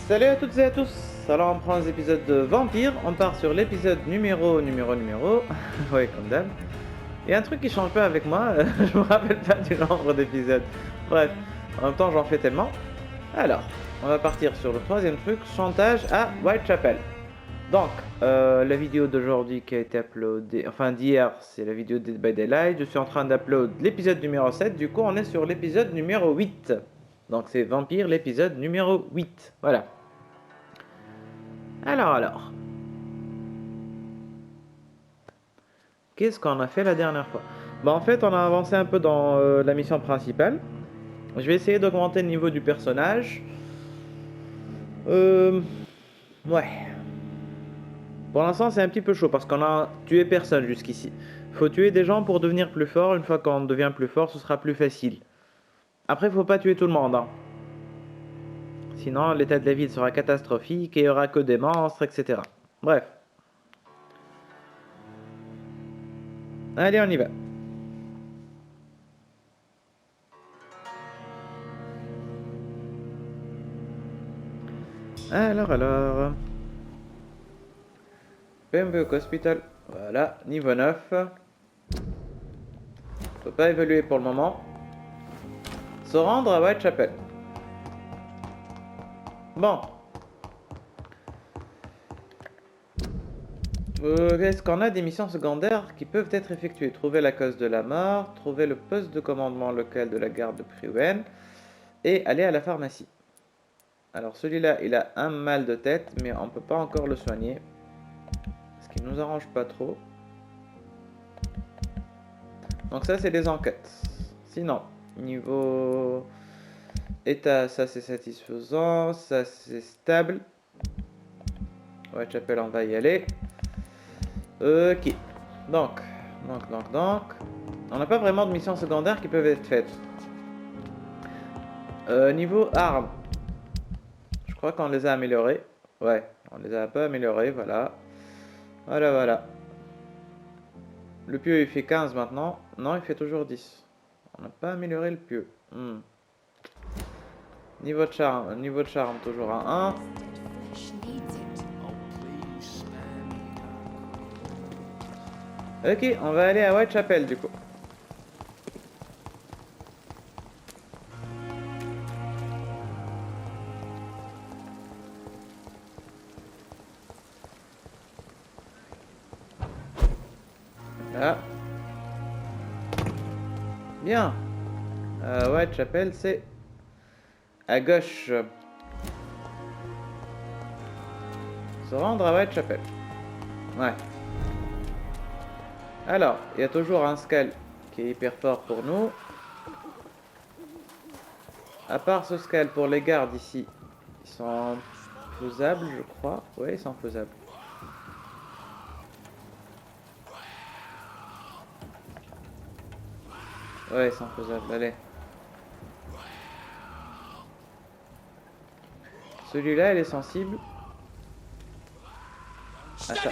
Salut à toutes et à tous. Alors on prend les épisodes de Vampyr, on part sur l'épisode numéro. Ouais, comme d'hab. Il y a un truc qui change pas avec moi, je me rappelle pas du nombre d'épisodes. Bref, en même temps j'en fais tellement. Alors, on va partir sur le troisième truc, chantage à Whitechapel. Donc, la vidéo d'aujourd'hui qui a été uploadée, enfin d'hier, c'est la vidéo de Dead by Daylight. Je suis en train d'upload l'épisode numéro 7, du coup on est sur l'épisode numéro 8. Donc c'est Vampyr, l'épisode numéro 8, voilà. Alors. Qu'est-ce qu'on a fait la dernière fois? Bah en fait on a avancé un peu dans la mission principale. Je vais essayer d'augmenter le niveau du personnage. Ouais. Pour l'instant c'est un petit peu chaud parce qu'on a tué personne jusqu'ici. Faut tuer des gens pour devenir plus fort. Une fois qu'on devient plus fort, ce sera plus facile. Après faut pas tuer tout le monde, hein. Sinon l'état de la ville sera catastrophique et il n'y aura que des monstres, etc. Bref. Allez, on y va. Alors. Pembroke Hospital. Voilà, niveau 9. Faut pas évoluer pour le moment. Se rendre à Whitechapel. Bon. Est-ce qu'on a des missions secondaires qui peuvent être effectuées? Trouver la cause de la mort, trouver le poste de commandement local de la garde de Priwen et aller à la pharmacie. Alors celui-là, il a un mal de tête, mais on peut pas encore le soigner. Ce qui nous arrange pas trop. Donc ça, c'est des enquêtes. Sinon, niveau état, ça c'est satisfaisant, ça c'est stable. Whitechapel, on va y aller. Ok. Donc. On n'a pas vraiment de missions secondaires qui peuvent être faites. Niveau armes. Je crois qu'on les a améliorées. Ouais, on les a un peu améliorées, voilà. Voilà. Le pieu il fait 15 maintenant. Non, il fait toujours 10. On n'a pas amélioré le pieu. Niveau de charme, toujours à 1. Ok, on va aller à Whitechapel du coup. Là. Bien. Whitechapel, c'est à gauche. Se rendre à Whitechapel. Ouais. Alors, il y a toujours un scale qui est hyper fort pour nous. À part ce scale pour les gardes ici, ils sont faisables, je crois. Ouais, ils sont faisables. Ouais, ils sont faisables, allez. Celui-là, il est sensible. Ah, ça.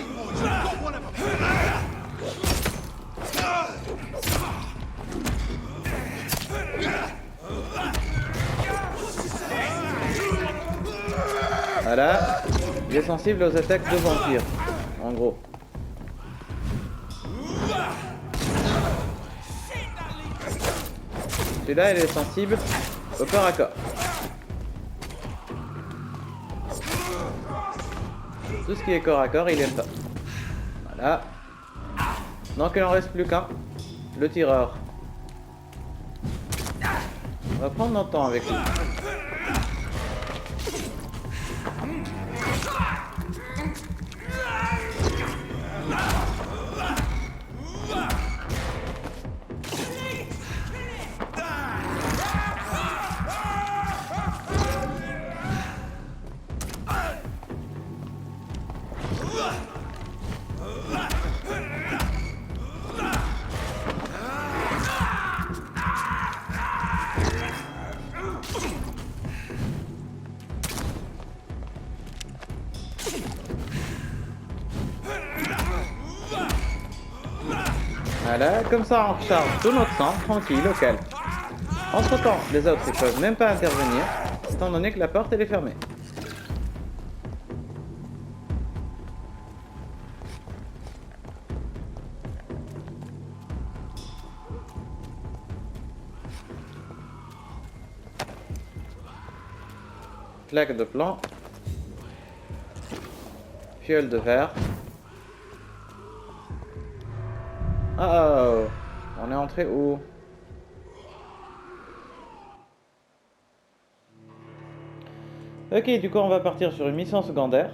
Voilà, il est sensible aux attaques de vampires, en gros. Celui-là, il est sensible au corps à corps. Tout ce qui est corps à corps, il aime pas. Voilà. Donc il n'en reste plus qu'un, le tireur. On va prendre notre temps avec lui. Voilà, comme ça on recharge tout notre sang, tranquille, au calme. Entre temps, les autres ils peuvent même pas intervenir, étant donné que la porte elle est fermée. Plaque de plomb. Fiole de verre. Oh, on est entré où? Ok, du coup on va partir sur une mission secondaire.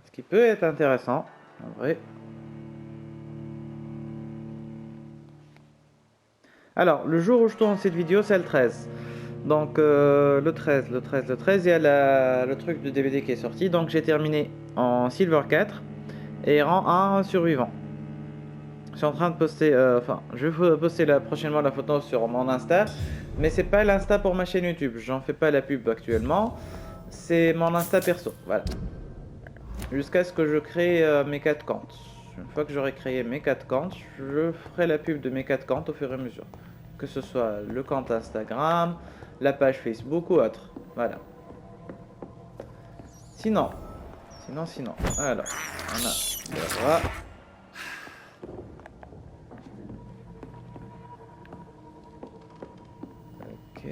Ce qui peut être intéressant, en vrai. Alors, le jour où je tourne cette vidéo, c'est le 13. Donc, le 13, il y a le truc de DVD qui est sorti. Donc, j'ai terminé en Silver 4 et rang 1 survivant. Je suis en train de poster, je vais poster prochainement la photo sur mon Insta. Mais c'est pas l'Insta pour ma chaîne YouTube. J'en fais pas la pub actuellement. C'est mon Insta perso, voilà. Jusqu'à ce que je crée mes 4 comptes. Une fois que j'aurai créé mes 4 comptes, je ferai la pub de mes 4 comptes au fur et à mesure. Que ce soit le compte Instagram, la page Facebook ou autre. Voilà. Sinon. Alors, on a le roi. Ok.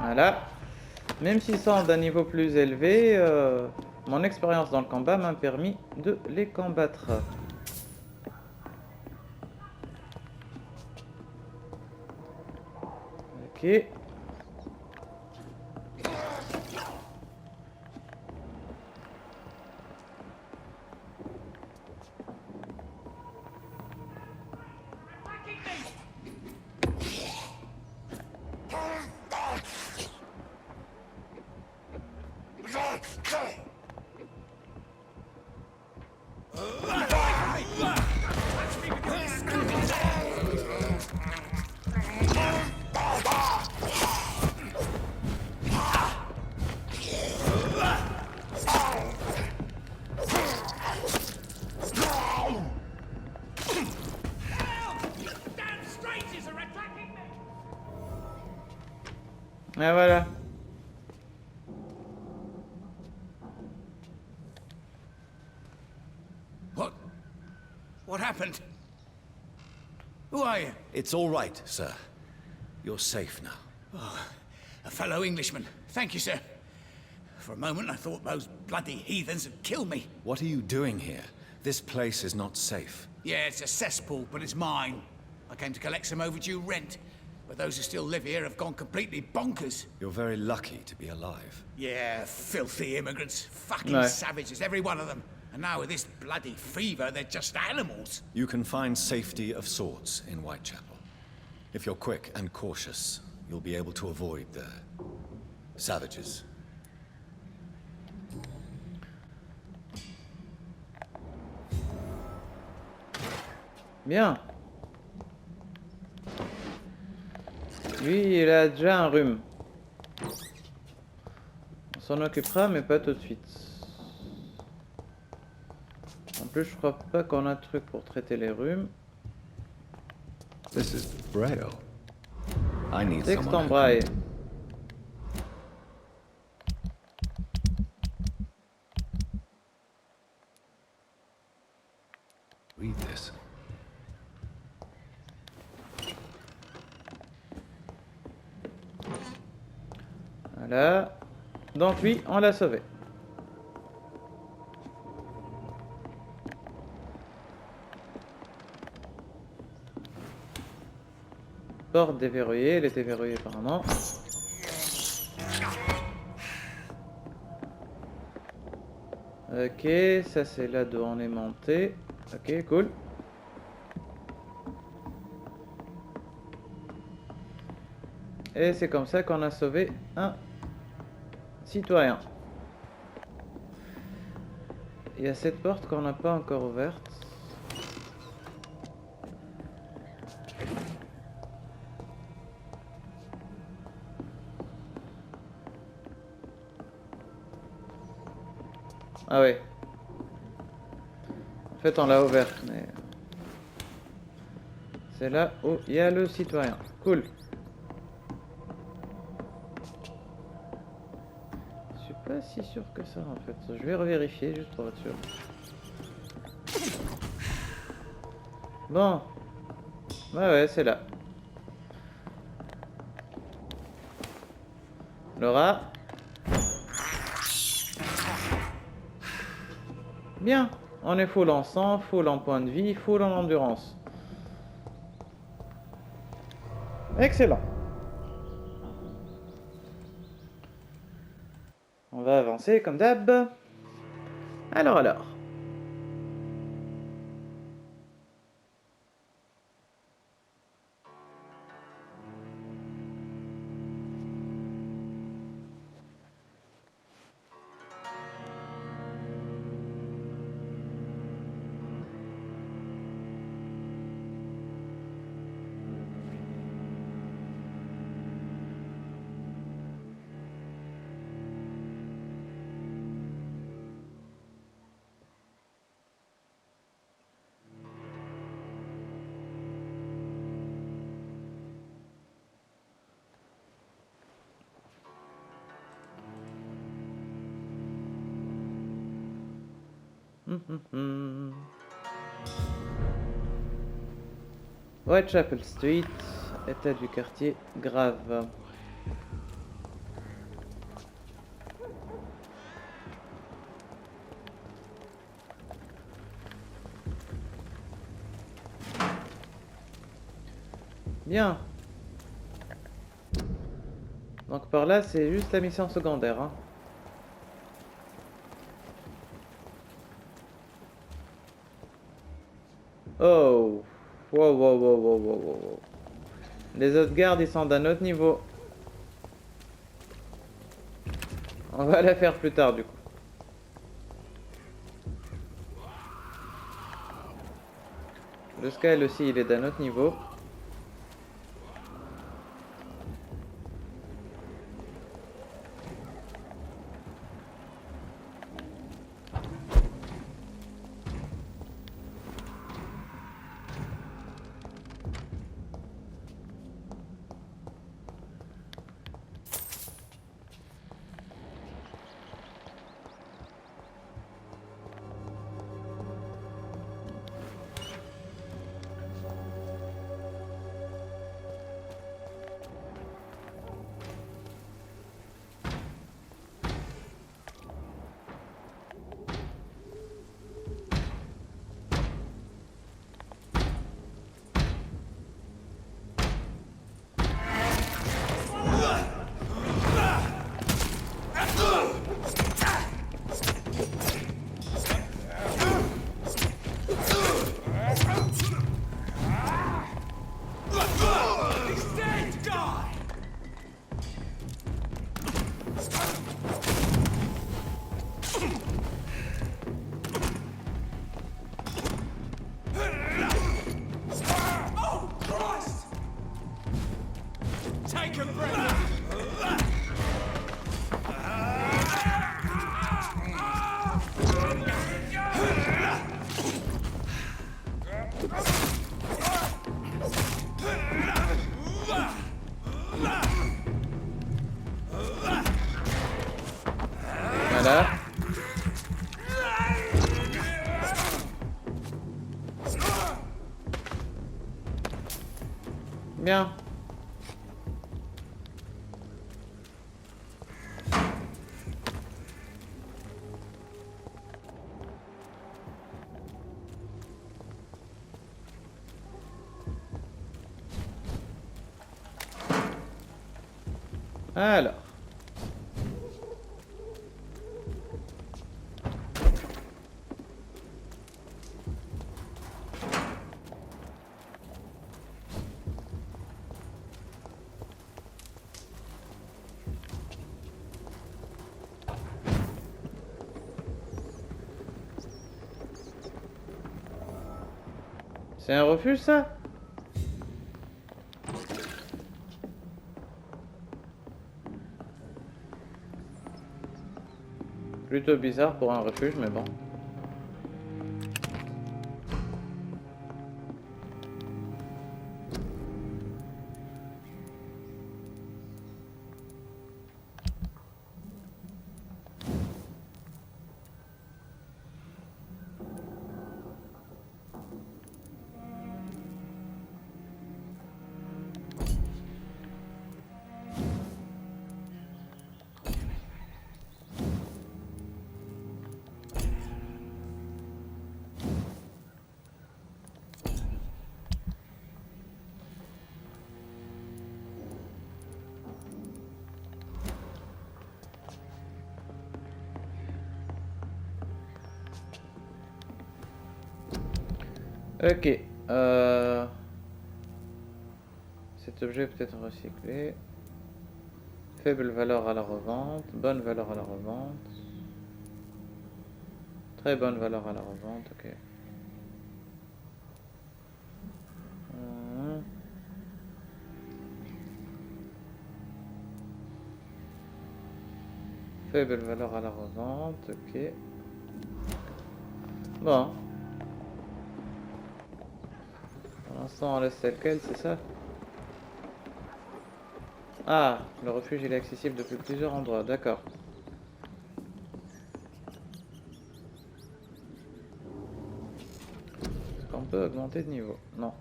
Voilà. Même s'ils sont d'un niveau plus élevé, mon expérience dans le combat m'a permis de les combattre. Ok. Et voilà. What happened? Who are you? It's all right, sir. You're safe now. Oh, a fellow Englishman. Thank you, sir. For a moment, I thought those bloody heathens had killed me. What are you doing here? This place is not safe. Yeah, it's a cesspool, but it's mine. I came to collect some overdue rent. But those who still live here have gone completely bonkers. You're very lucky to be alive. Yeah, filthy immigrants. Fucking No. savages, every one of them. And now with this bloody fever, they're just animals. You can find safety of sorts in Whitechapel. If you're quick and cautious, you'll be able to avoid the savages. Bien. Lui, il a déjà un rhume. On s'en occupera, mais pas tout de suite. En plus, je crois pas qu'on a de truc pour traiter les rhumes. This is Braille. I need Texte someone en who braille. can read this. Voilà. Donc lui, on l'a sauvé. Porte déverrouillée, elle était verrouillée apparemment. Ok, ça c'est là d'où on est monté. Ok, cool. Et c'est comme ça qu'on a sauvé un citoyen. Il y a cette porte qu'on n'a pas encore ouverte. Ah ouais. En fait, on l'a ouverte, mais... C'est là où il y a le citoyen. Cool. Je suis pas si sûr que ça, en fait. Je vais revérifier, juste pour être sûr. Bon. Ouais, c'est là. Laura. Bien. On est full en sang, full en point de vie, full en endurance. Excellent. On va avancer comme d'hab. Alors. Whitechapel Street, état du quartier grave. Bien. Donc par là, c'est juste la mission secondaire, hein. Oh. Wow. Les autres gardes, ils sont d'un autre niveau. On va la faire plus tard, du coup. Le Sky aussi, il est d'un autre niveau. Voilà. Bien. Alors. C'est un refuge ça? Plutôt bizarre pour un refuge, mais bon. Ok. Cet objet peut être recyclé. Faible valeur à la revente. Bonne valeur à la revente. Très bonne valeur à la revente. Ok. Faible valeur à la revente. Ok. Bon. Pour l'instant, on laisse tel quel, c'est ça? Ah, le refuge il est accessible depuis plusieurs endroits, d'accord. Est-ce qu'on peut augmenter de niveau? Non.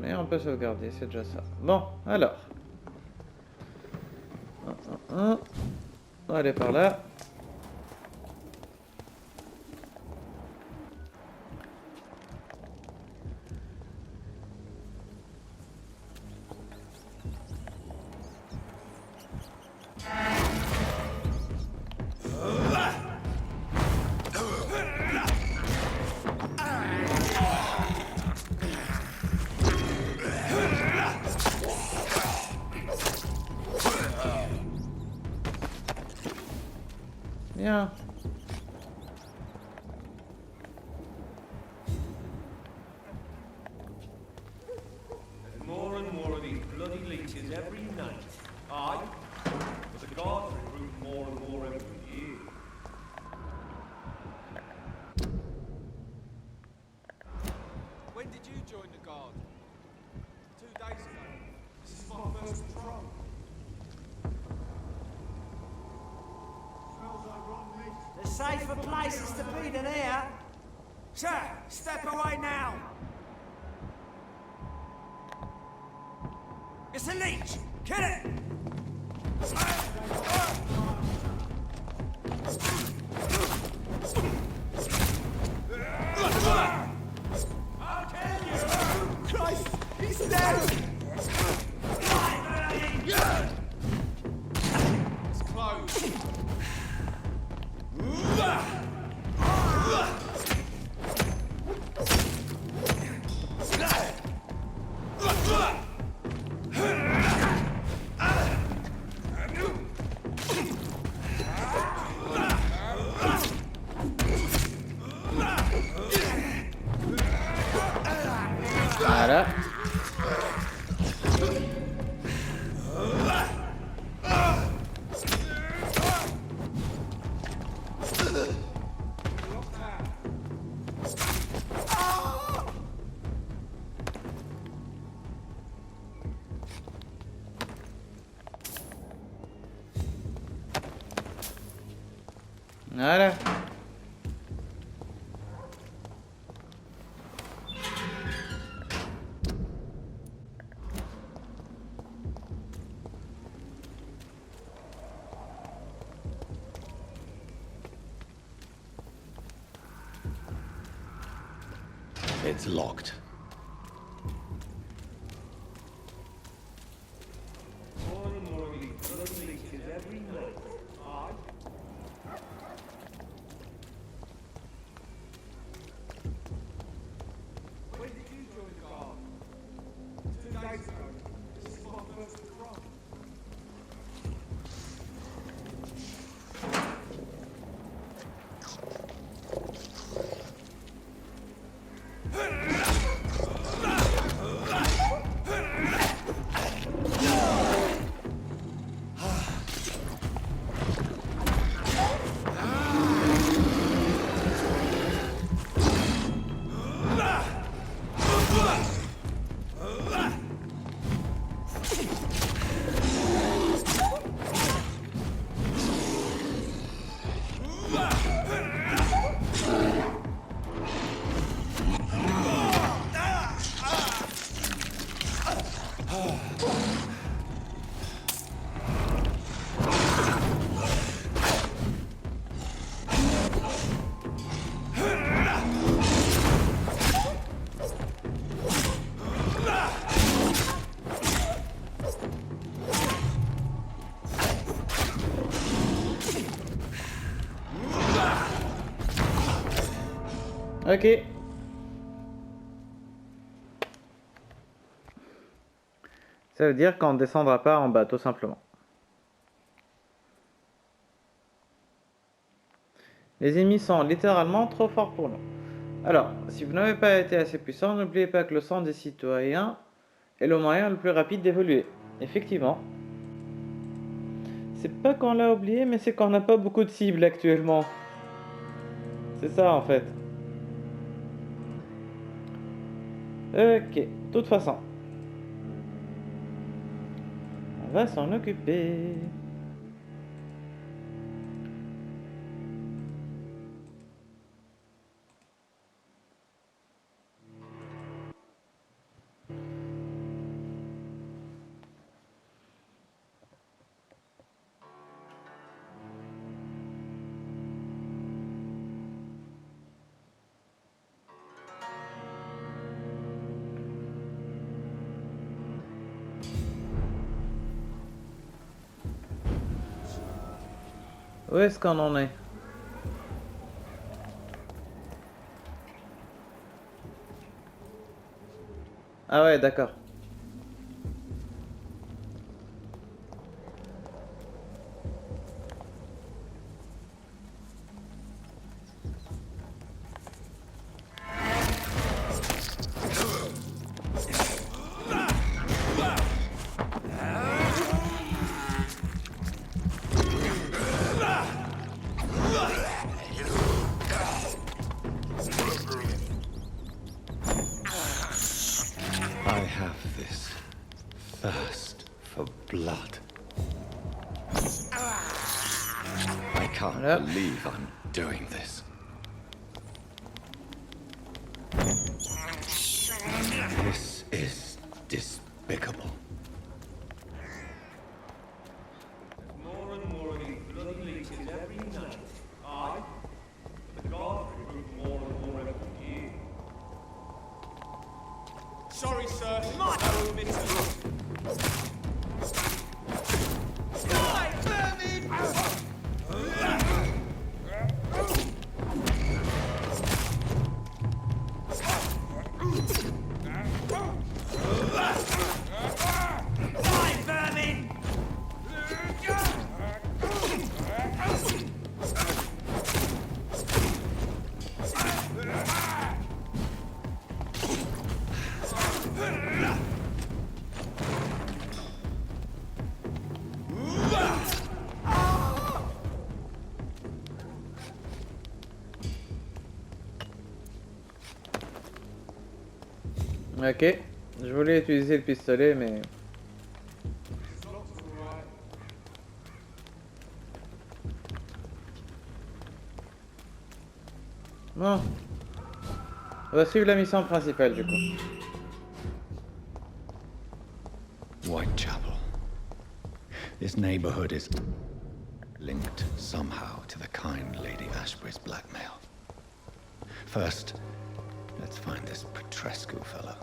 Mais on peut sauvegarder, c'est déjà ça. Bon, alors. On va aller par là. Bien. There's more and more of these bloody leeches every night. Aye, but the guards recruit more and more every year. When did you join the guard? 2 days ago. This is my first patrol. Smells like rotten meat. There's safer places to be than here. Sir, step away now. It's a leech. Kill it. I'll kill you. Christ, he's dead. It's closed. Voilà. Voilà. It's locked. More and more of these bloody leeches every night. Aye. When did you join the guard? 2 days ago. This is my first patrol. Ok. Ça veut dire qu'on ne descendra pas en bas, tout simplement. Les ennemis sont littéralement trop forts pour nous. Alors, si vous n'avez pas été assez puissant, n'oubliez pas que le sang des citoyens est le moyen le plus rapide d'évoluer. Effectivement. C'est pas qu'on l'a oublié, mais c'est qu'on n'a pas beaucoup de cibles actuellement. C'est ça en fait. Ok, de toute façon. On va s'en occuper. Où est-ce qu'on en est? Ah ouais, d'accord. I have this thirst for blood. I can't Yep. believe I'm doing this. This is despicable. There's more and more of these bloody leeches every night. Aye, but the guards recruit more and more every year. Sorry, sir. No admittance. Ok. Je voulais utiliser le pistolet, mais... Bon. On va suivre la mission principale, du coup. Whitechapel. This neighborhood is linked somehow to the kind Lady Ashbury's blackmail. First, let's find this Petrescu fellow.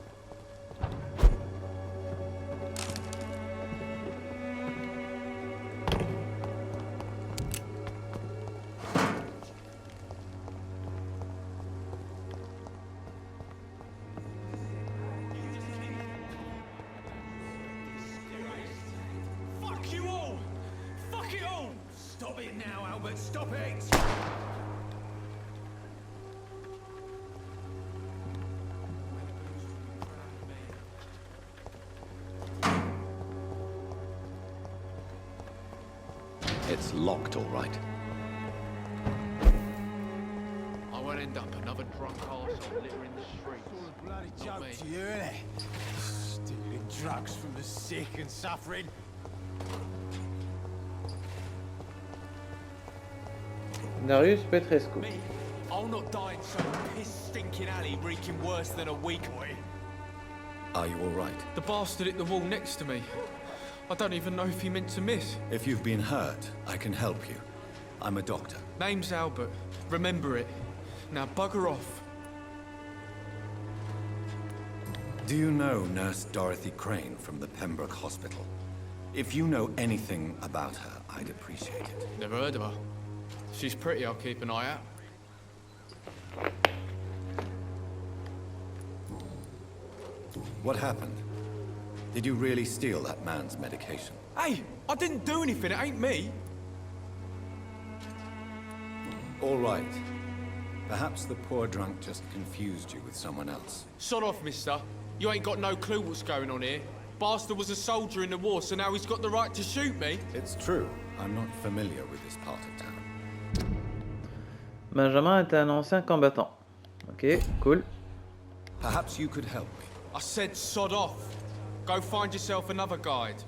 Fuck you all! Fuck it all! Stop it now, Albert. Stop it! It's locked, all right. I won't end up another drunk arsehole littering the streets. Bloody Not joke me. to you, innit? Stealing drugs from the sick and suffering. Darius Petrescu. Me, I'll not die in some piss-stinking alley reeking worse than a weak boy. Are you all right? The bastard hit the wall next to me. I don't even know if he meant to miss. If you've been hurt, I can help you. I'm a doctor. Name's Albert. Remember it. Now bugger off. Do you know Nurse Dorothy Crane from the Pembroke Hospital? If you know anything about her, I'd appreciate it. Never heard of her. She's pretty, I'll keep an eye out. What happened? Did you really steal that man's medication? Hey, I didn't do anything, it ain't me. All right. Perhaps the poor drunk just confused you with someone else. Sod off, mister. You ain't got no clue what's going on here. Bastard was a soldier in the war, so now he's got the right to shoot me. It's true. I'm not familiar with this part of town. Benjamin est un ancien combattant. Ok, cool. Perhaps you could help me. I said sod off. Go find yourself another guide.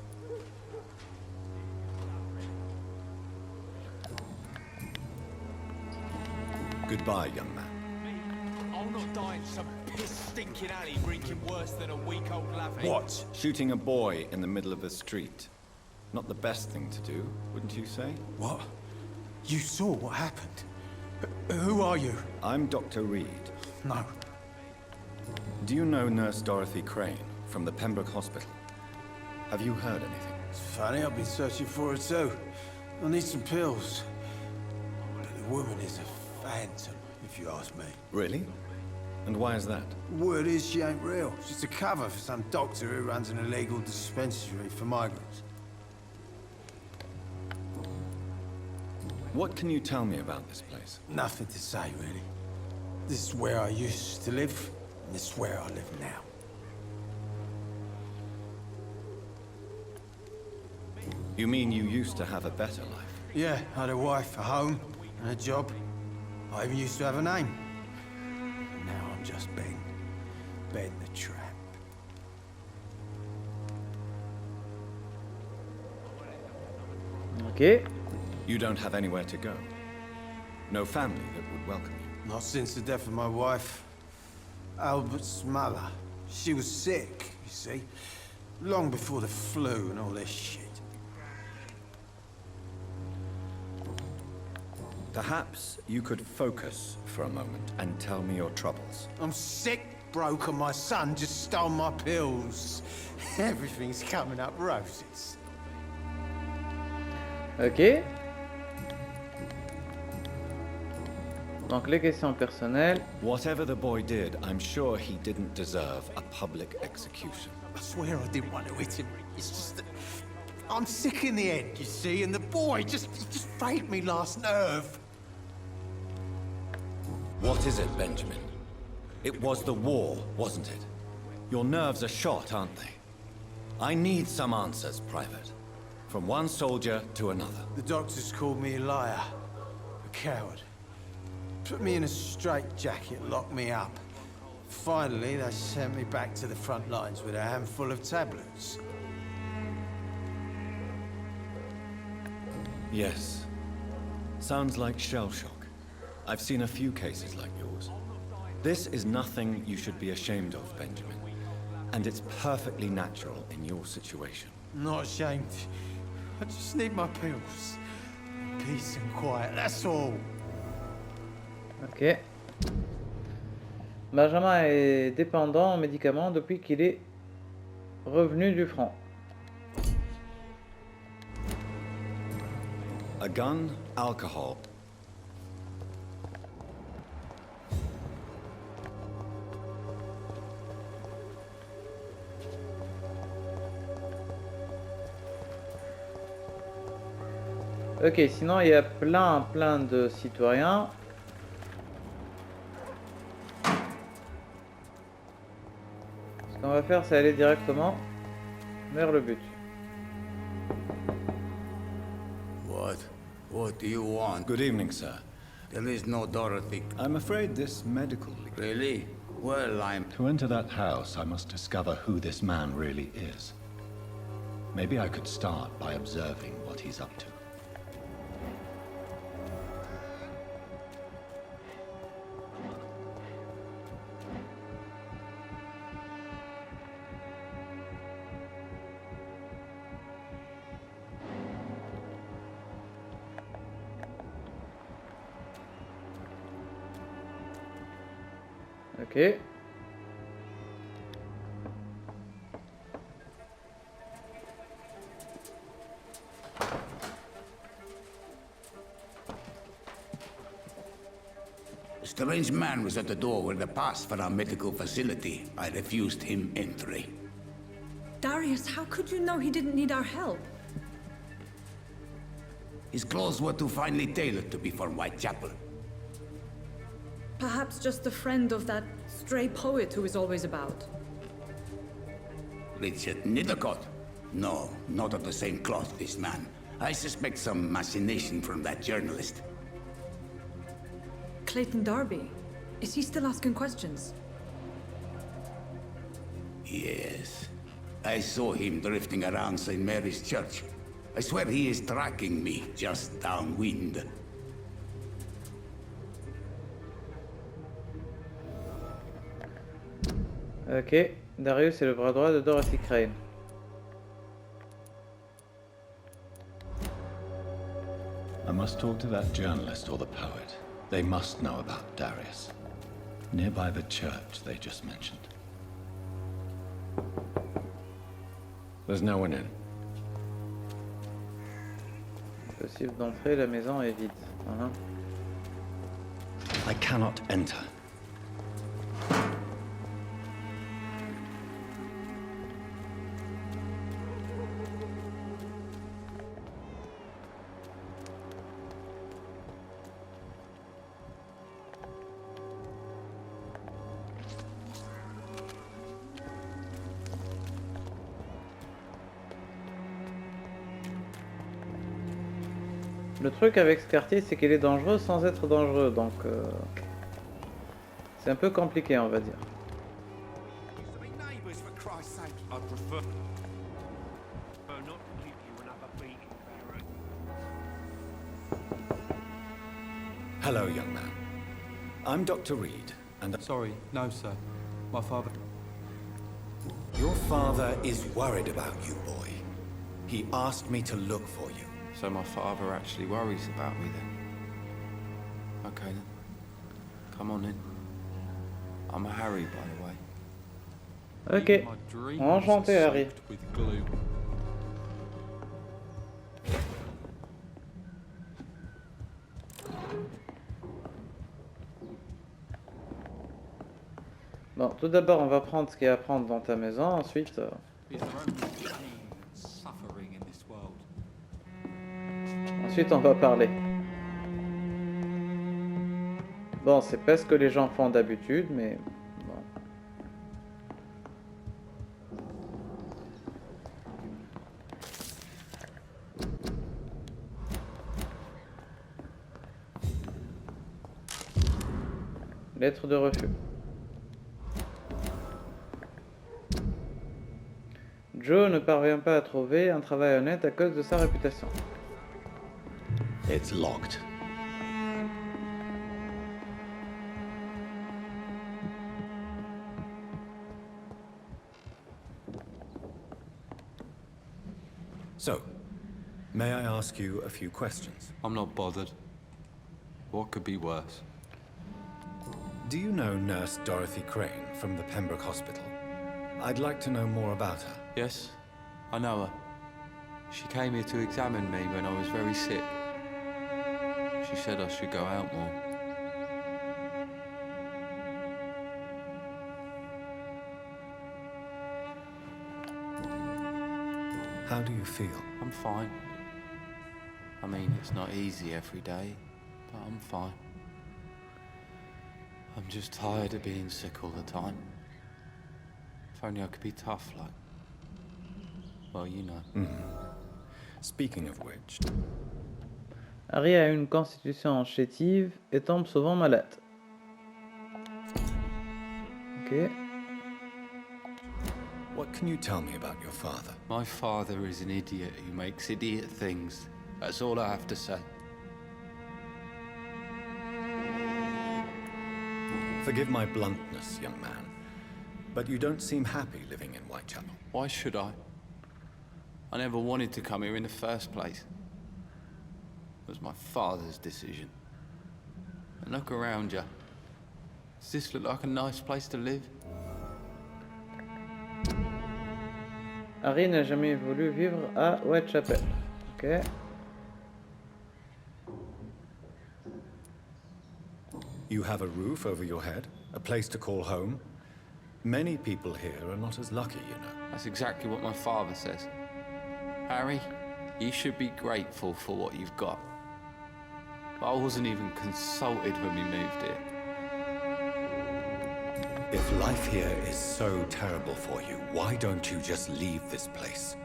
Goodbye, young man. I'll not die in some piss-stinking alley reeking worse than a week-old lavvy. What? Shooting a boy in the middle of the street. Not the best thing to do, wouldn't you say? What? You saw what happened? Who are you? I'm Dr. Reed. No. Do you know Nurse Dorothy Crane from the Pembroke Hospital? Have you heard anything? It's funny, I've been searching for her too. I need some pills. But the woman is a phantom, if you ask me. Really? And why is that? Word is she ain't real. She's a cover for some doctor who runs an illegal dispensary for migrants. What can you tell me about this place? Nothing to say, really. This is where I used to live, and this is where I live now. You mean you used to have a better life? Yeah, I had a wife, a home, and a job. I even used to have a name. Now I'm just Ben. Ben the Tramp. Ok. You don't have anywhere to go? No family that would welcome you? Not since the death of my wife. Albert's mother. She was sick, you see. Long before the flu and all this shit. Perhaps you could focus for a moment and tell me your troubles. I'm sick, broke, and my son just stole my pills. Everything's coming up roses. Ok. Donc les questions personnelles. Whatever the boy did, I'm sure he didn't deserve a public execution. I swear I didn't want to hit him. It's just that I'm sick in the head, you see, and the boy just frayed me last nerve. What is it, Benjamin? It was the war, wasn't it? Your nerves are shot, aren't they? I need some answers, Private. From one soldier to another. The doctors called me a liar, a coward. Put me in a straitjacket, locked me up. Finally, they sent me back to the front lines with a handful of tablets. Yes. Sounds like shell shock. I've seen a few cases like yours. This is nothing you should be ashamed of, Benjamin. And it's perfectly natural in your situation. Not ashamed. I just need my pills. Peace and quiet, that's all. Ok. Benjamin est dépendant en médicaments depuis qu'il est revenu du front. A gun, alcohol. Ok, sinon il y a plein de citoyens. Ce qu'on va faire, c'est aller directement vers le but. What do you want? Good evening, sir. There is no Dorothy. I'm afraid this medical... Really? Well, I'm... To enter that house, I must discover who this man really is. Maybe I could start by observing what he's up to. Ok. strange man was at the door with a pass for our medical facility. I refused him entry. Darius, how could you know he didn't need our help? His clothes were too finely tailored to be for Whitechapel. Perhaps just a friend of that stray poet who is always about. Richard Nithercott? No, not of the same cloth, this man. I suspect some machination from that journalist. Clayton Darby. Is he still asking questions? Yes. I saw him drifting around St. Mary's Church. I swear he is tracking me, just downwind. Ok, Darius est le bras droit de Dorothy Crane. I must talk to that journalist or the poet. They must know about Darius. Nearby the church they just mentioned. There's no one in. Possible d'entrer, la maison est vide. I cannot enter. Le truc avec ce quartier, c'est qu'il est dangereux sans être dangereux, donc c'est un peu compliqué, on va dire. Hello, young man. I'm Dr. Reed, and Sorry, no, sir. My father... your father is worried about you, boy. He asked me to look for you. So my father actually worries about me then? Okay then. Come on in. I'm Harry, by the way. Ok, My dreams enchanté are Harry. soaked with glue. Bon, tout d'abord, on va prendre ce qu'il y a à prendre dans ta maison, ensuite... Is there only pain and suffering in this world? Ensuite, on va parler. Bon, c'est pas ce que les gens font d'habitude, mais bon. Lettre de refus. Joe ne parvient pas à trouver un travail honnête à cause de sa réputation. It's locked. So, may I ask you a few questions? I'm not bothered. What could be worse? Do you know Nurse Dorothy Crane from the Pembroke Hospital? I'd like to know more about her. Yes, I know her. She came here to examine me when I was very sick. She said I should go out more. How do you feel? I'm fine. I mean, it's not easy every day, but I'm fine. I'm just tired of being sick all the time. If only I could be tough like... well, you know. Speaking of which, Harry a une constitution chétive et tombe souvent malade. Ok. what can you tell me about your father? My father is an idiot who makes idiot things. That's all I have to say. Forgive my bluntness, young man, but you don't seem happy living in Whitechapel. Why should I? I never wanted to come here in the first place. It was my father's decision. And look around you. Does this look like a nice place to live? Harry n'a jamais voulu vivre à Whitechapel. Ok. You have a roof over your head, a place to call home. Many people here are not as lucky, you know. That's exactly what my father says. Harry, you should be grateful for what you've got. But I wasn't even consulted when we moved here. If life here is so terrible for you, why don't you just leave this place?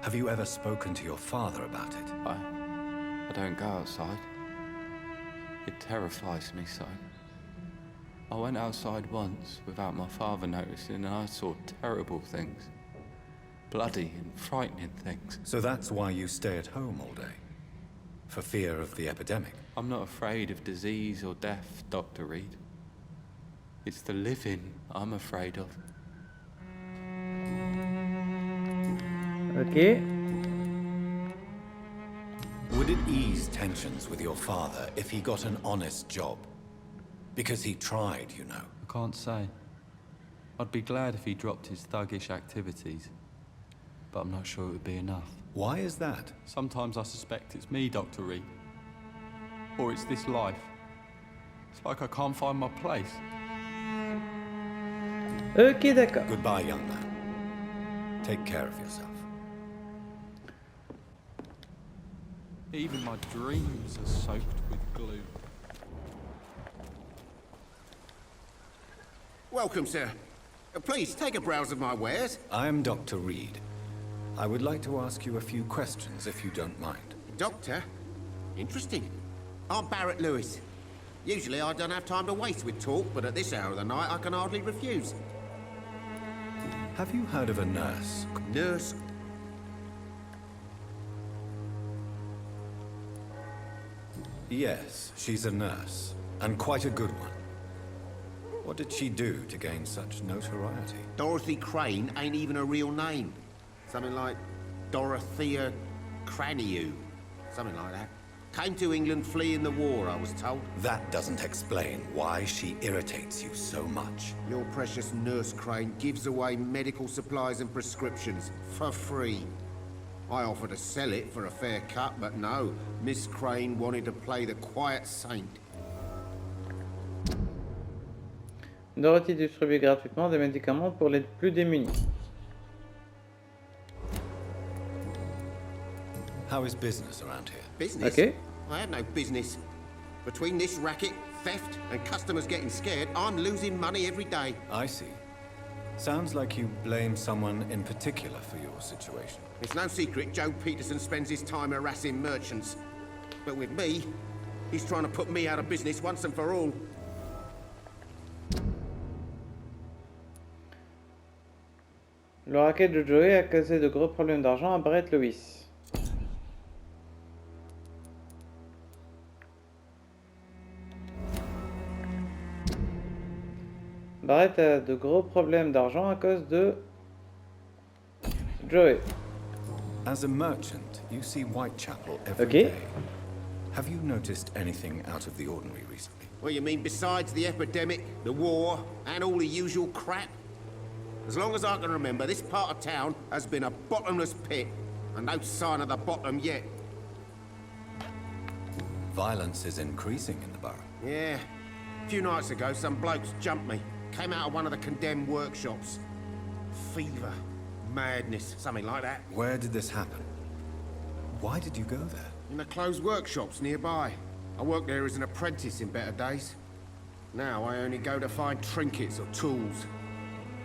Have you ever spoken to your father about it? I don't go outside. It terrifies me so. I went outside once without my father noticing and I saw terrible things. Bloody and frightening things. So that's why you stay at home all day? For fear of the epidemic? I'm not afraid of disease or death, Dr. Reed. It's the living I'm afraid of. Ok. Would it ease tensions with your father if he got an honest job? Because he tried, you know. I can't say. I'd be glad if he dropped his thuggish activities. But I'm not sure it would be enough. Why is that? Sometimes I suspect it's me, Dr. Reed. Or it's this life. It's like I can't find my place. Ok, d'accord. Goodbye, young man. Take care of yourself. Even my dreams are soaked with glue. Welcome, sir. Please, take a browse of my wares. I'm Dr. Reed. I would like to ask you a few questions, if you don't mind. Doctor? Interesting. I'm Barrett Lewis. Usually I don't have time to waste with talk, but at this hour of the night I can hardly refuse. Have you heard of a nurse? Nurse? Yes, she's a nurse, and quite a good one. What did she do to gain such notoriety? Dorothy Crane ain't even a real name. Something like Dorothea Craniu. Something like that. Came to England fleeing the war, I was told. That doesn't explain why she irritates you so much. Your precious Nurse Crane gives away medical supplies and prescriptions for free. I offered to sell it for a fair cut, but no. Miss Crane wanted to play the quiet saint. Dorothy distribue gratuitement des médicaments pour les plus démunis. How is business around here? Business? Okay. I have no business. Between this racket, theft, and customers getting scared, I'm losing money every day. I see. Sounds like you blame someone in particular for your situation. It's no secret Joe Peterson spends his time harassing merchants. But with me, he's trying to put me out of business once and for all. Le racket de Joey a causé de gros problèmes d'argent à Barrett Lewis. Barrett a de gros problèmes d'argent à cause de Joey. As a merchant, you see Whitechapel every Okay. day. Have you noticed anything out of the ordinary recently? Well, you mean besides the epidemic, the war, and all the usual crap? As long as I can remember, this part of town has been a bottomless pit, and no sign of the bottom yet. Violence is increasing in the borough. Yeah. A few nights ago, some blokes jumped me. Came out of one of the condemned workshops. Fever, madness, something like that. Where did this happen? Why did you go there? In the closed workshops nearby. I worked there as an apprentice in better days. Now I only go to find trinkets or tools.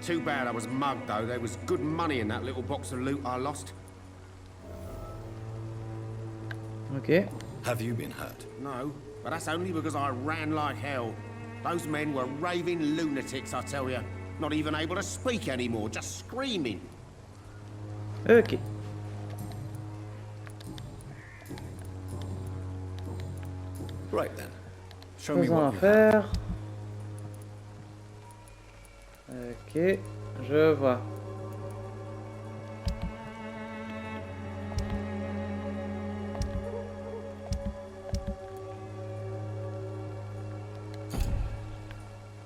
Too bad I was mugged, though. There was good money in that little box of loot I lost. Ok. Have you been hurt? No, but that's only because I ran like hell. Those men were raving lunatics, I tell you. Not even able to speak anymore, just screaming. Ok. Right then. Show me Faisons what you have. l'affaire. Ok, je vois.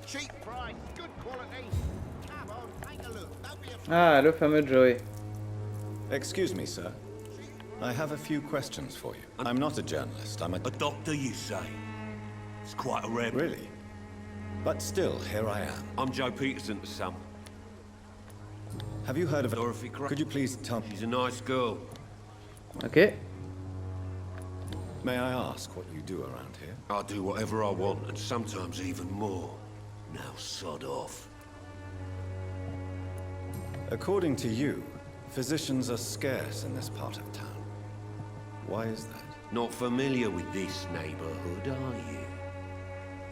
Cheap price, good quality. Come on, take a look. Don't be afraid. Ah, le fameux Joey. Excuse me, sir. I have a few questions for you. I'm not a journalist, I'm a doctor, you say? It's quite a rare... Really? But still, here I am. I'm Joe Peterson's son. Have you heard of Dorothy Cro... Could you please tell me? She's a nice girl. Ok. May I ask what you do around here? I do whatever I want, and sometimes even more. Now sod off. According to you, physicians are scarce in this part of town. Why is that? Not familiar with this neighborhood, are you?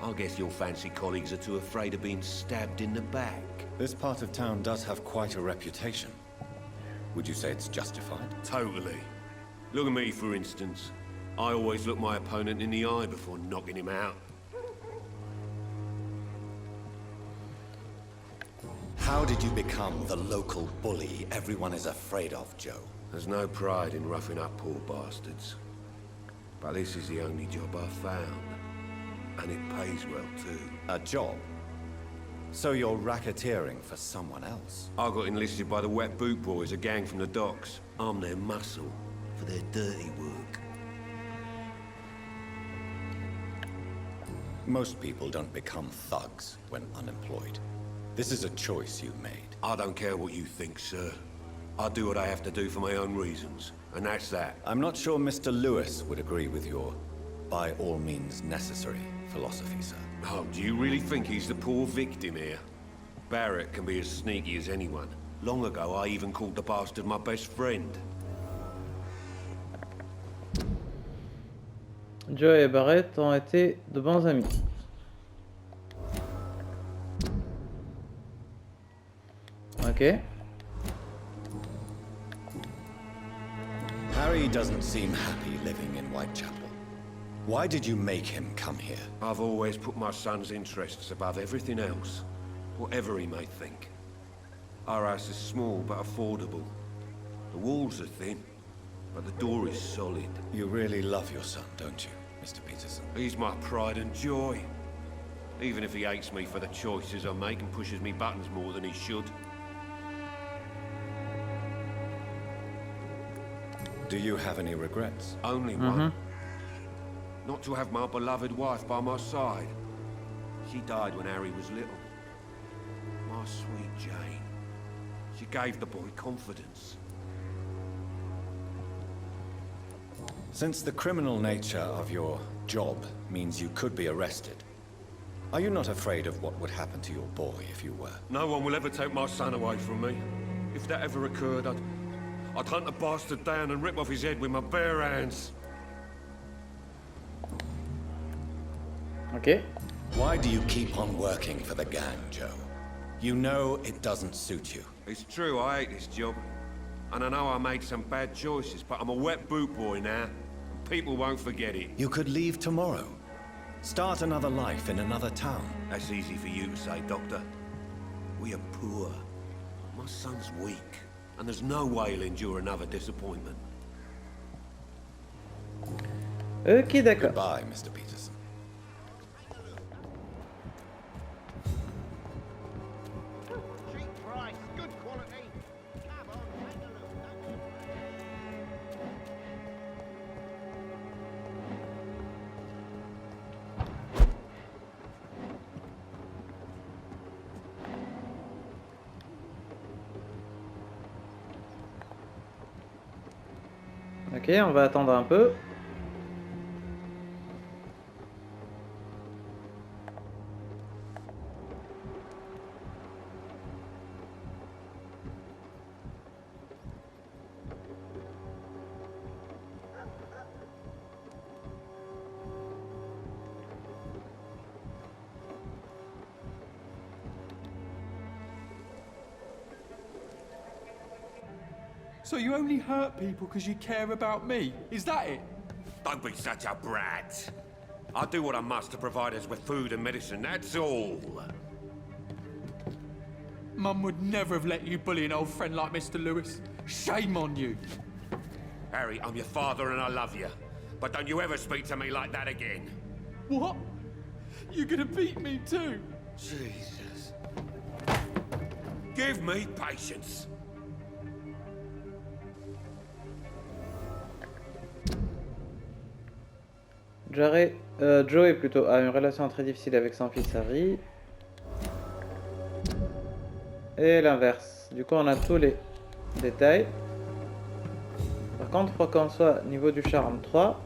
I guess your fancy colleagues are too afraid of being stabbed in the back. This part of town does have quite a reputation. Would you say it's justified? Totally. Look at me, for instance. I always look my opponent in the eye before knocking him out. How did you become the local bully everyone is afraid of, Joe? There's no pride in roughing up poor bastards. But this is the only job I've found. And it pays well, too. A job? So you're racketeering for someone else? I got enlisted by the Wet Boot Boys, a gang from the docks. I'm their muscle for their dirty work. Most people don't become thugs when unemployed. This is a choice you made. I don't care what you think, sir. I do what I have to do for my own reasons, and that's that. I'm not sure Mr. Lewis would agree with your by all means necessary philosophy, sir. Oh, do you really think he's the poor victim here? Barrett can be as sneaky as anyone. Long ago, I even called the bastard my best friend. Joe et Barrett ont été de bons amis. Ok. Harry doesn't seem happy living in Whitechapel. Why did you make him come here? I've always put my son's interests above everything else, whatever he may think. Our house is small but affordable. The walls are thin, but the door is solid. You really love your son, don't you, Mr. Peterson? He's my pride and joy. Even if he hates me for the choices I make and pushes me buttons more than he should. Do you have any regrets? Only one. Not to have my beloved wife by my side. She died when Harry was little. My sweet Jane. She gave the boy confidence. Since the criminal nature of your job means you could be arrested, are you not afraid of what would happen to your boy if you were? No one will ever take my son away from me. If that ever occurred, I'd hunt the bastard down and rip off his head with my bare hands. Ok. Why do you keep on working for the gang, Joe? You know it doesn't suit you. It's true, I hate this job. And I know I made some bad choices, but I'm a wet boot boy now. And people won't forget it. You could leave tomorrow. Start another life in another town. That's easy for you to say, Doctor. We are poor. My son's weak. And there's no way he'll endure another disappointment. Ok, d'accord. Goodbye, Mr. Peterson. Ok, on va attendre un peu. So you only hurt people because you care about me? Is that it? Don't be such a brat. I do what I must to provide us with food and medicine, that's all. Mum would never have let you bully an old friend like Mr. Lewis. Shame on you. Harry, I'm your father and I love you. But don't you ever speak to me like that again. What? You're gonna beat me too? Jesus. Give me patience. Joey plutôt a une relation très difficile avec son fils Harry. Et l'inverse. Du coup, on a tous les détails. Par contre, il faut qu'on soit niveau du charme 3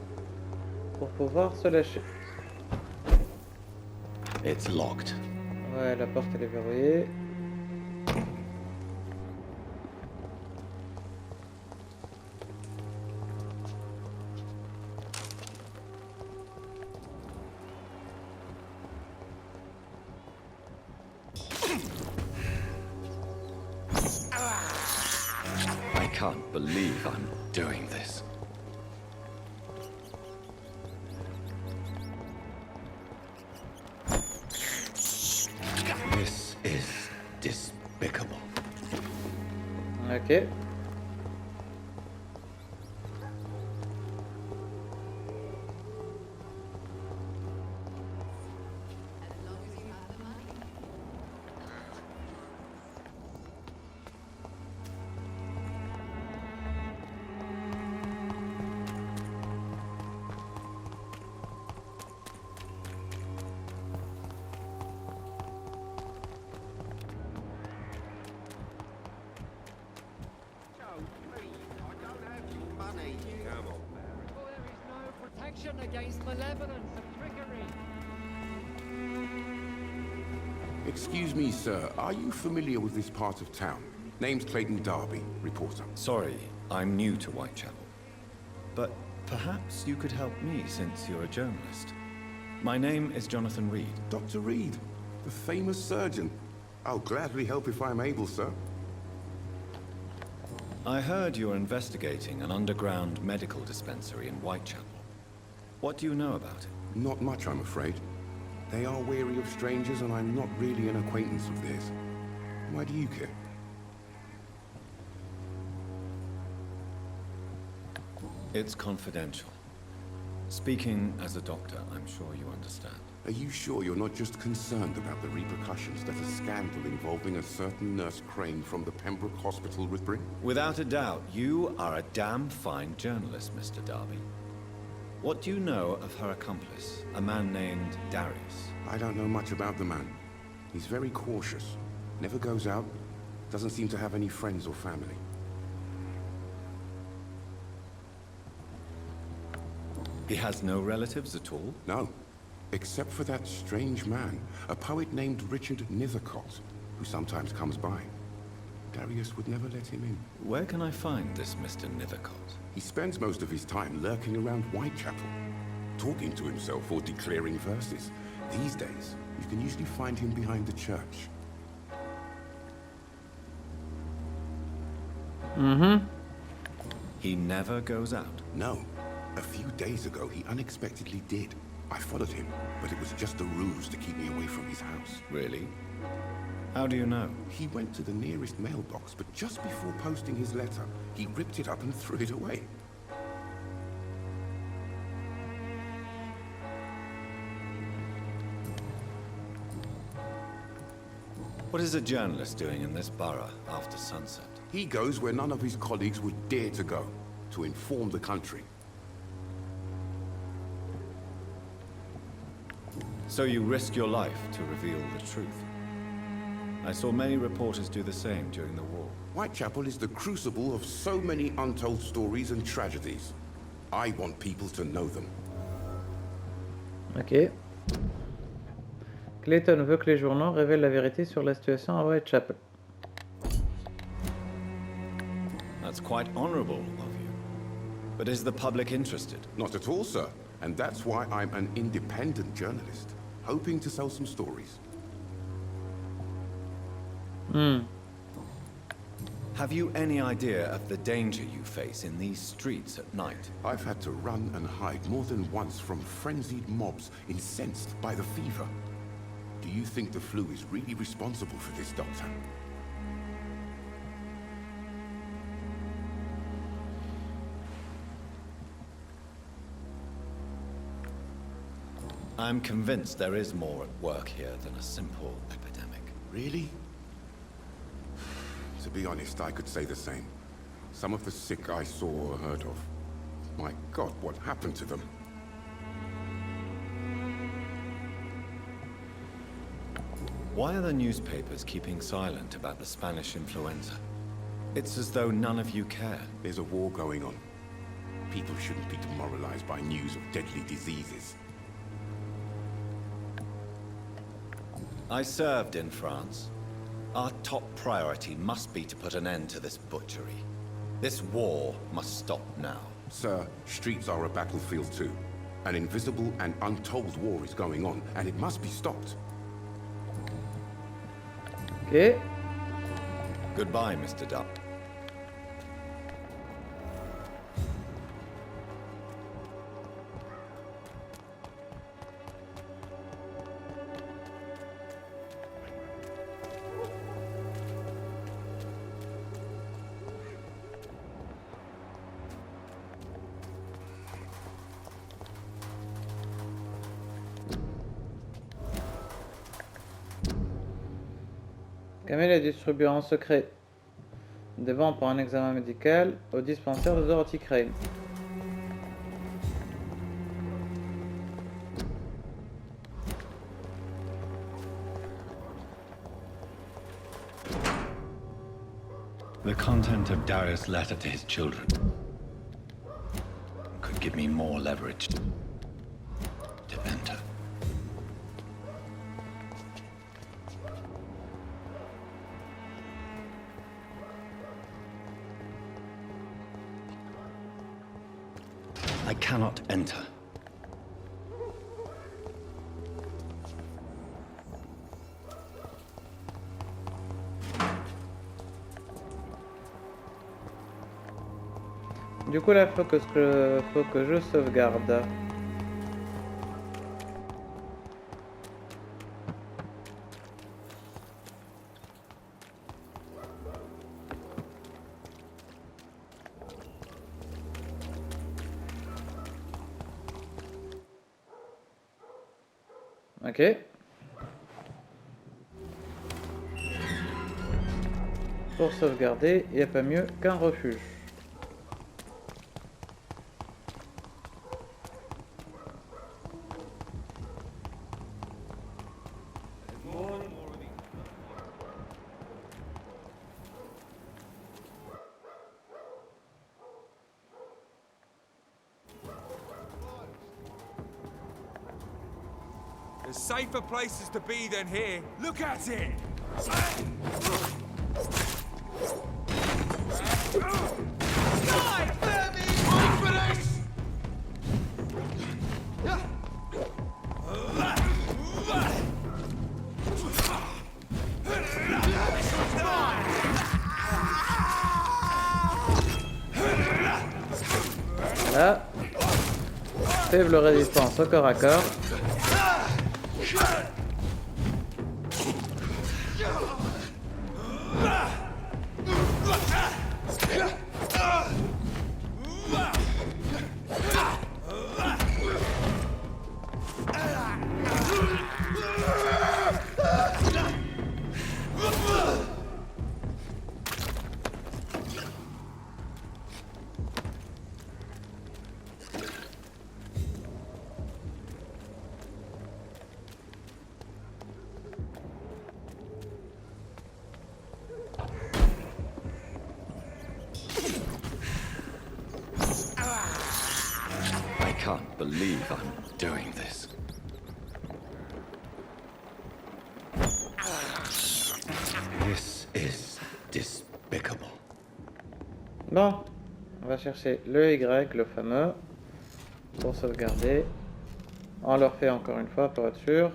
pour pouvoir se lâcher. It's locked. Ouais, la porte elle est verrouillée. I can't believe I'm doing this. This is despicable. Ok. Against malevolence and trickery. Excuse me, sir. Are you familiar with this part of town? Name's Clayton Darby, reporter. Sorry, I'm new to Whitechapel. But perhaps you could help me since you're a journalist. My name is Jonathan Reed. Dr. Reed, the famous surgeon. I'll gladly help if I'm able, sir. I heard you're investigating an underground medical dispensary in Whitechapel. What do you know about it? Not much, I'm afraid. They are wary of strangers, and I'm not really an acquaintance of theirs. Why do you care? It's confidential. Speaking as a doctor, I'm sure you understand. Are you sure you're not just concerned about the repercussions that a scandal involving a certain Nurse Crane from the Pembroke Hospital would bring? Without a doubt, you are a damn fine journalist, Mr. Darby. What do you know of her accomplice, a man named Darius? I don't know much about the man. He's very cautious. Never goes out. Doesn't seem to have any friends or family. He has no relatives at all? No. Except for that strange man, a poet named Richard Nethercott, who sometimes comes by. Darius would never let him in. Where can I find this Mr. Nethercott? He spends most of his time lurking around Whitechapel, talking to himself or declaring verses. These days, you can usually find him behind the church. He never goes out? No. A few days ago, he unexpectedly did. I followed him, but it was just a ruse to keep me away from his house. Really? How do you know? He went to the nearest mailbox, but just before posting his letter, he ripped it up and threw it away. What is a journalist doing in this borough after sunset? He goes where none of his colleagues would dare to go, to inform the country. So you risk your life to reveal the truth. I saw many reporters do the same during the war. Whitechapel is the crucible of so many untold stories and tragedies. I want people to know them. Ok. Clayton veut que les journaux révèlent la vérité sur la situation à Whitechapel. That's quite honorable of you. But is the public interested? Not at all, sir. And that's why I'm an independent journalist, hoping to sell some stories. Have you any idea of the danger you face in these streets at night? I've had to run and hide more than once from frenzied mobs incensed by the fever. Do you think the flu is really responsible for this, Doctor? I'm convinced there is more at work here than a simple epidemic. Really? To be honest, I could say the same. Some of the sick I saw or heard of. My God, what happened to them? Why are the newspapers keeping silent about the Spanish influenza? It's as though none of you care. There's a war going on. People shouldn't be demoralized by news of deadly diseases. I served in France. Our top priority must be to put an end to this butchery. This war must stop now. Sir, streets are a battlefield too. An invisible and untold war is going on, and it must be stopped. Ok. Goodbye, Mr. Duck. Camille est distribué en secret des vents pour un examen médical au dispensaire de Dorothy Crane. The content of Darius' letter to his children could give me more leverage to enter. I cannot enter. Du coup là faut que je sauvegarde. Ok. Pour sauvegarder, il n'y a pas mieux qu'un refuge. There's safer places to be than here. Look at it! Là, faible résistance au corps à corps. I can't believe I'm doing this. This is despicable. Bon, on va chercher le Y, le fameux, pour sauvegarder. On le refait encore une fois pour être sûr.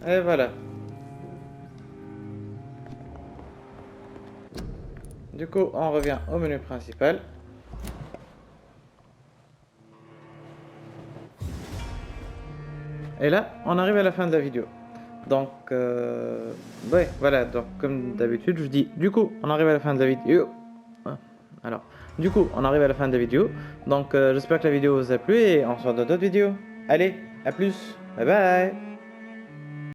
Et voilà. Du coup, on revient au menu principal. Et là, on arrive à la fin de la vidéo. Donc, ouais, voilà. Donc, comme d'habitude, je dis, du coup, on arrive à la fin de la vidéo. Alors, du coup, on arrive à la fin de la vidéo. Donc, j'espère que la vidéo vous a plu et on se revoit dans d'autres vidéos. Allez, à plus. Bye bye.